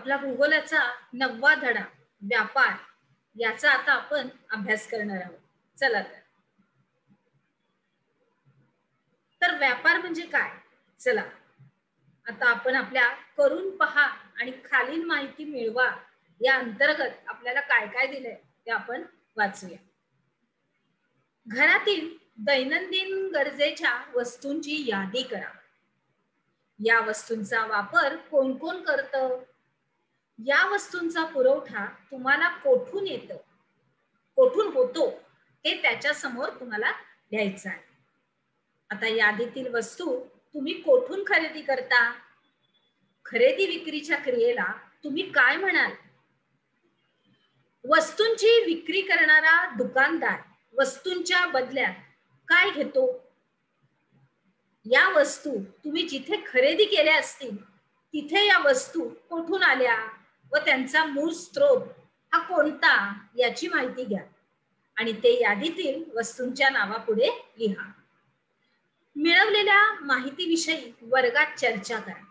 आपला भूगोलाचा 9वा धडा व्यापार याचा आता आपण अभ्यास करणार आहोत. चला तर व्यापार म्हणजे काय? चला आता आपण आपल्या करून पहा आणि खालील माहिती मिळवा या अंतर्गत आपल्याला काय काय दिलंय ते आपण वाचूया. घरातील दैनंदिन गरजेच्या वस्तूंची यादी करा. या वस्तूंचा वापर कोण कोण करतं? या वस्तूंचा पुरवठा तुम्हाला कोठून येतं, कोठून होतो हे त्याच्या समोर तुम्हाला लिहायचं आहे. आता यादीतील वस्तू तुम्ही कोठून खरेदी करता? खरेदी विक्रीच्या क्रियेला तुम्ही काय म्हणाल? वस्तूंची विक्री करणारा दुकानदार वस्तूंच्या बदल्यात काय घेतो? या वस्तू तुम्ही जिथे खरेदी केल्या असतील तिथे या वस्तू कोठून आल्या व त्यांचा मूळ स्रोत हा कोणता याची माहिती घ्या आणि ते यादीतील वस्तूंच्या नावापुढे लिहा. मिळवलेल्या माहितीविषयी वर्गात चर्चा करा.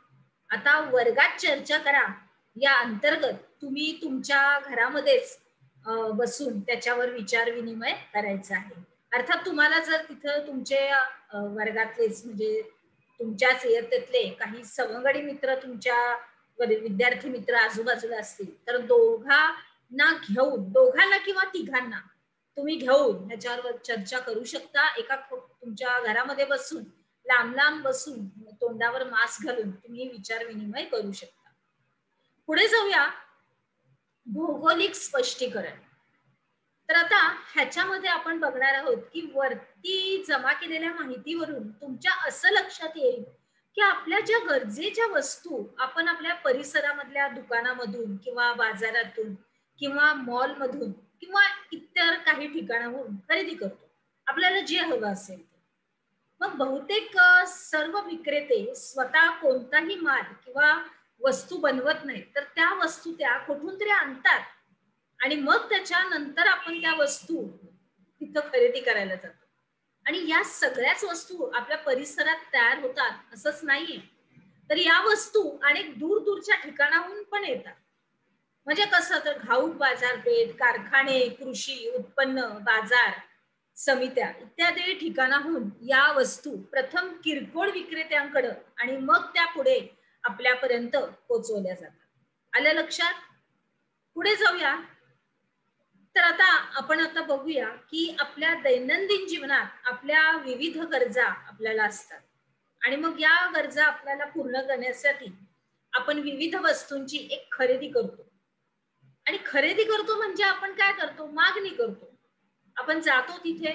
आता वर्गात चर्चा करा या अंतर्गत तुम्ही तुमच्या घरामध्येच बसून त्याच्यावर विचार विनिमय करायचा आहे. अर्थात तुम्हाला जर तिथं तुमचे वर्गातलेच म्हणजे तुमच्याच इयत्तेतले काही सवंगडी मित्र तुमच्या विद्यार्थी मित्र आजूबाजूला असतील तर दोघांना किंवा तिघांना तुम्ही घेऊन ह्याच्यावर चर्चा करू शकता. एका तुमच्या घरामध्ये बसून लांब लांब बसून तोंडावर मास्क घालून तुम्ही विचार विनिमय करू शकता. पुढे जाऊया. भौगोलिक स्पष्टीकरण. तर आता ह्याच्यामध्ये आपण बघणार आहोत की वरती जमा केलेल्या माहितीवरून तुमच्या असं लक्षात येईल की आपल्या ज्या गरजेच्या वस्तू आपण आपल्या परिसरामधल्या दुकानामधून किंवा बाजारातून किंवा मॉल मधून किंवा इतर काही ठिकाणाहून खरेदी करतो, आपल्याला जे हवं असेल. मग बहुतेक सर्व विक्रेते स्वतः कोणताही माल किंवा वस्तू बनवत नाही, तर त्या वस्तू त्या कुठून तरी आणतात आणि मग त्याच्यानंतर आपण त्या वस्तू तिथं खरेदी करायला जातो. आणि या सगळ्याच वस्तू आपल्या परिसरात तयार होतात असंच नाहीये, तर या वस्तू अनेक दूर दूरच्या ठिकाणाहून पण येतात. म्हणजे कसं, तर घाऊक बाजारपेठ, कारखाने, कृषी उत्पन्न बाजार समित्या इत्यादी ठिकाणाहून या वस्तू प्रथम किरकोळ विक्रेत्यांकडे आणि मग त्या पुढे आपल्यापर्यंत पोहोचवल्या जातात. आलं लक्षात? पुढे जाऊया. तर आता आपण बघूया की आपल्या दैनंदिन जीवनात आपल्या विविध गरजा आपल्याला असतात आणि मग या गरजा आपल्याला पूर्ण करण्यासाठी आपण विविध वस्तूंची एक खरेदी करतो. आणि खरेदी करतो म्हणजे आपण काय करतो? मागणी करतो. आपण जातो तिथे,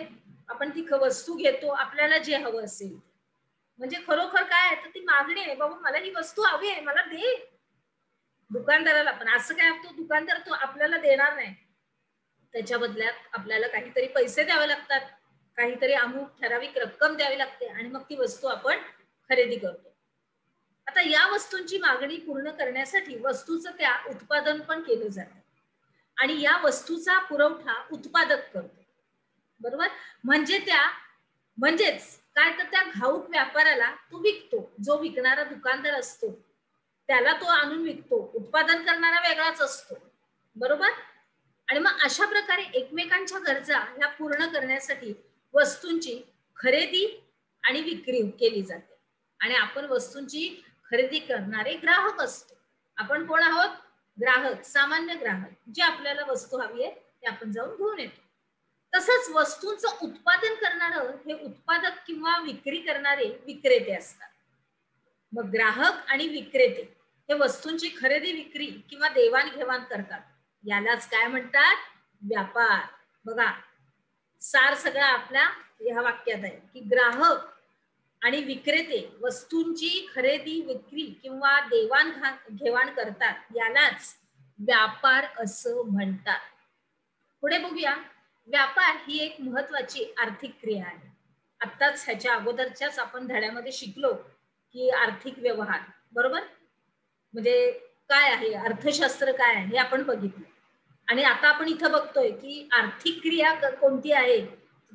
आपण तिथे वस्तू घेतो, आपल्याला जे हवं असेल. म्हणजे खरोखर काय आहे तर ती मागणी आहे. बाबा मला ही वस्तू हवी आहे, मला दे. दुकानदाराला पण असं काय, तो दुकानदार तो आपल्याला देणार नाही, त्याच्या बदल्यात आपल्याला काहीतरी पैसे द्यावे लागतात, काहीतरी अमुक ठराविक रक्कम द्यावी लागते आणि मग ती वस्तू आपण खरेदी करतो. आता या वस्तूंची मागणी पूर्ण करण्यासाठी वस्तूचं त्या उत्पादन पण केलं जातं आणि या वस्तूचा पुरवठा उत्पादक करतो. बरोबर? म्हणजेच काय, तर त्या घाऊक व्यापाराला तो विकतो. जो विकणारा दुकानदार असतो त्याला तो आणून विकतो. उत्पादन करणारा वेगळाच असतो. बरोबर? आणि मग अशा प्रकारे एकमेकांच्या गरजा ह्या पूर्ण करण्यासाठी वस्तूंची खरेदी आणि विक्री केली जाते आणि आपण वस्तूंची खरेदी करणारे ग्राहक असतो. आपण कोण आहोत? ग्राहक, सामान्य ग्राहक. जे आपल्याला वस्तू हवी आहे ते आपण जाऊन घेऊन येतो. तसंच वस्तूंचं उत्पादन करणारं हे उत्पादक किंवा विक्री करणारे विक्रेते असतात. मग ग्राहक आणि विक्रेते हे वस्तूंची खरेदी विक्री किंवा देवाणघेवाण करतात. यालाच काय म्हणतात? व्यापार. बघा, सार सगळा आपल्या या वाक्यात आहे की ग्राहक आणि विक्रेते वस्तूंची खरेदी विक्री किंवा देवाणघेवाण करतात. यालाच व्यापार असं म्हणतात. पुढे बघूया. व्यापार ही एक महत्वाची आर्थिक क्रिया आहे. आत्ताच ह्याच्या अगोदरच्याच आपण धड्यामध्ये शिकलो की आर्थिक व्यवहार, बरोबर, म्हणजे काय आहे, अर्थशास्त्र काय आहे हे आपण बघितलं. आणि आता आपण इथं बघतोय की आर्थिक क्रिया कोणती आहे,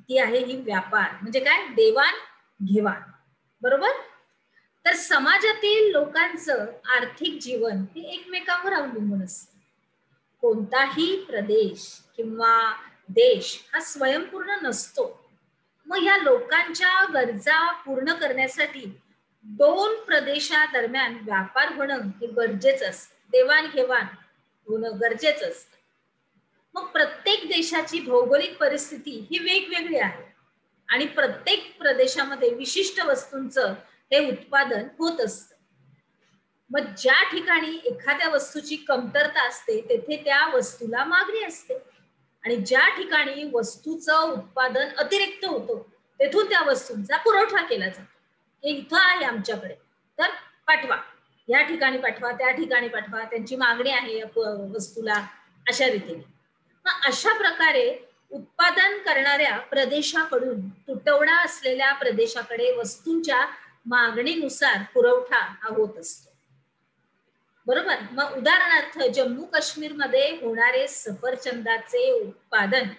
ती आहे ही व्यापार. म्हणजे काय? देवाण घेवाण. बरोबर? तर समाजातील लोकांचं आर्थिक जीवन हे एकमेकांवर अवलंबून असतं. कोणताही प्रदेश किंवा देश हा स्वयंपूर्ण नसतो. मग या लोकांच्या गरजा पूर्ण करण्यासाठी दोन प्रदेशादरम्यान व्यापार होणं हे गरजेचं असतं. देवाणघेवाण होणं गरजेचं असतं. मग प्रत्येक देशाची भौगोलिक परिस्थिती ही वेगवेगळी आहे आणि प्रत्येक प्रदेशामध्ये विशिष्ट वस्तूंचं हे उत्पादन होत असतं. मग ज्या ठिकाणी एखाद्या वस्तूची कमतरता असते तेथे त्या वस्तूला मागणी असते आणि ज्या ठिकाणी वस्तूचं उत्पादन अतिरिक्त होतं तेथून त्या वस्तूंचा पुरवठा केला जातो. हे इथं आहे आमच्याकडे, तर पाठवा, या ठिकाणी पाठवा, त्या ठिकाणी पाठवा, त्यांची मागणी आहे वस्तूला, अशा रीतीने. मग अशा प्रकारे उत्पादन करणाऱ्या प्रदेशाकडून तुटवडा असलेल्या प्रदेशाकडे वस्तूंच्या मागणीनुसार पुरवठा हा होत असतो. बरोबर. मग उदाहरणार्थ जम्मू काश्मीरमध्ये होणारे सफरचंदाचे उत्पादन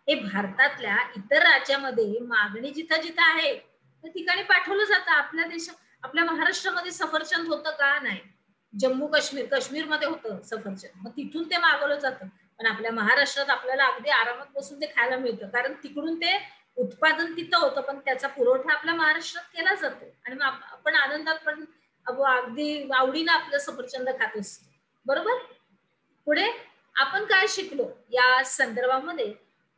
हे भारतातल्या इतर राज्यामध्ये मागणी जिथं जिथं आहे त्या ठिकाणी पाठवलं जातं. आपल्या देशात, आपल्या महाराष्ट्रामध्ये सफरचंद होतं का? नाही. जम्मू काश्मीरमध्ये होतं सफरचंद, मग तिथून ते मागवलं जातं. पण आपल्या महाराष्ट्रात आपल्याला अगदी आरामात बसून ते खायला मिळतं, कारण तिकडून ते उत्पादन तिथं होतं पण त्याचा पुरवठा आपल्या महाराष्ट्रात केला जातो आणि मग आपण आनंदात पण अगदी आवडीनं आपलं सफरचंद खात असतो. बरोबर. पुढे आपण काय शिकलो या संदर्भामध्ये?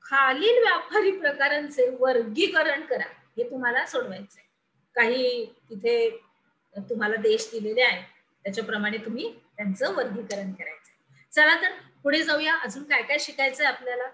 खालील व्यापारी प्रकारांचे वर्गीकरण करा, हे तुम्हाला सोडवायचंय. काही तिथे तुम्हाला देश दिलेले आहे, त्याच्याप्रमाणे तुम्ही त्यांचं वर्गीकरण करायचं. चला तर पुढे जाऊया. अजून काय काय शिकायचंय आपल्याला?